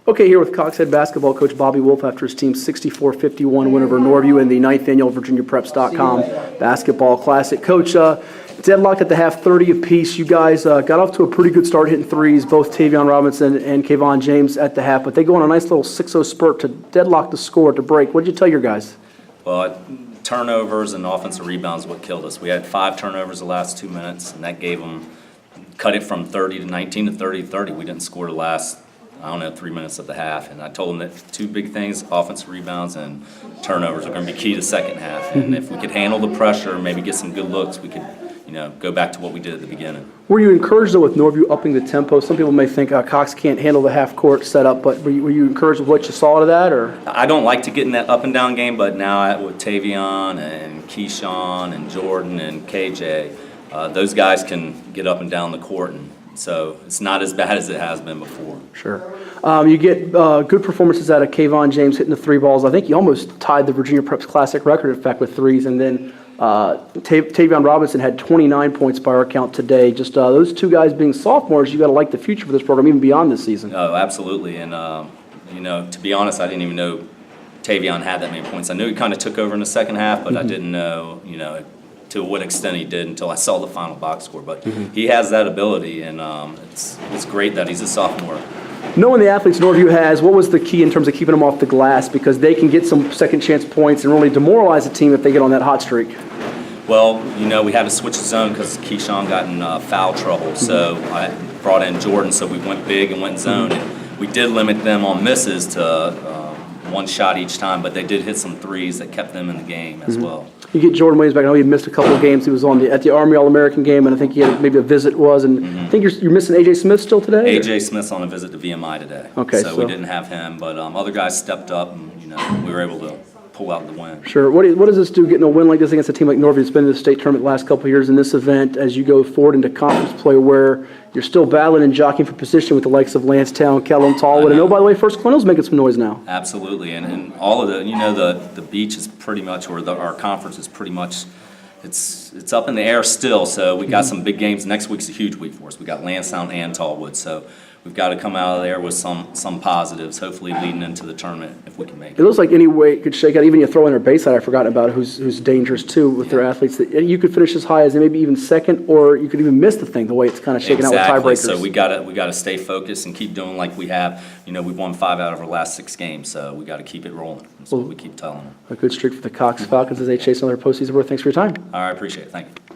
Okay, here with Cox head basketball coach Bobby Wolfe after his team's 64-51 win over Norview in the 9th annual VirginiaPreps.com basketball classic. Coach, deadlocked at the half, 30 apiece. You guys got off to a pretty good start hitting threes, both Tavion Robinson and Kayvon James at the half, but they go on a nice little 6-0 spurt to deadlock the score to break. What did you tell your guys? Well, turnovers and offensive rebounds what killed us. We had 5 turnovers the last 2 minutes, and that gave them, cut it from 30 to 19 to 30 to 30. We didn't score the last, 3 minutes of the half. And I told them that 2 big things, offensive rebounds and turnovers, are going to be key to second half. And if we could handle the pressure, maybe get some good looks, we could, go back to what we did at the beginning. Were you encouraged, though, with Norview upping the tempo? Some people may think Cox can't handle the half-court setup, but were you encouraged with what you saw out of that? Or I don't like to get in that up-and-down game, but now with Tavion and Keyshawn and Jordan and KJ, those guys can get up and down the court, and so it's not as bad as it has been before. Sure. You get good performances out of Kayvon James hitting the 3 balls. I think he almost tied the Virginia Preps Classic record, in fact, with threes. And then Tavion Robinson had 29 points by our count today. Just those 2 guys being sophomores, you got to like the future for this program, even beyond this season. Oh, absolutely. And, to be honest, I didn't even know Tavion had that many points. I knew he kind of took over in the second half, but I didn't know, to what extent he did until I saw the final box score. But he has that ability, and it's great that he's a sophomore. Knowing the athletes Norview has, what was the key in terms of keeping them off the glass? Because they can get some second chance points and really demoralize a team if they get on that hot streak. Well, we had to switch the zone because Keyshawn got in foul trouble. So I brought in Jordan, so we went big and went zone. And we did limit them on misses to 1 shot each time, but they did hit some threes that kept them in the game as well. You get Jordan Williams back. I know he missed a couple of games. He was at the Army All-American game, and I think he had maybe a visit and I think you're missing A.J. Smith still today? A.J. Smith's on a visit to VMI today. Okay, so we didn't have him, but other guys stepped up, and we were able to pull out the win. Sure. What does this do, getting a win like this against a team like Norview that's been in the state tournament the last couple of years in this event as you go forward into conference play where you're still battling and jockeying for position with the likes of Lancetown, Kellum, Tallwood, and by the way, First Cornell's making some noise now. Absolutely, and all of the beach is pretty much, or our conference is pretty much, it's up in the air still, so we got some big games. Next week's a huge week for us. We got Lancetown and Tallwood, so we've got to come out of there with some positives, hopefully leading into the tournament if we can make it. It looks like any way it could shake out. Even you throw in their baseline, I've forgotten about who's dangerous too with their athletes. That you could finish as high as maybe even second, or you could even miss the thing the way it's kind of shaking out with tiebreakers. So we got to stay focused and keep doing like we have. We've won 5 out of our last 6 games, so we got to keep it rolling. That's what we keep telling them. A good streak for the Cox Falcons as they chase another postseason berth. Thanks for your time. All right, I appreciate it. Thank you.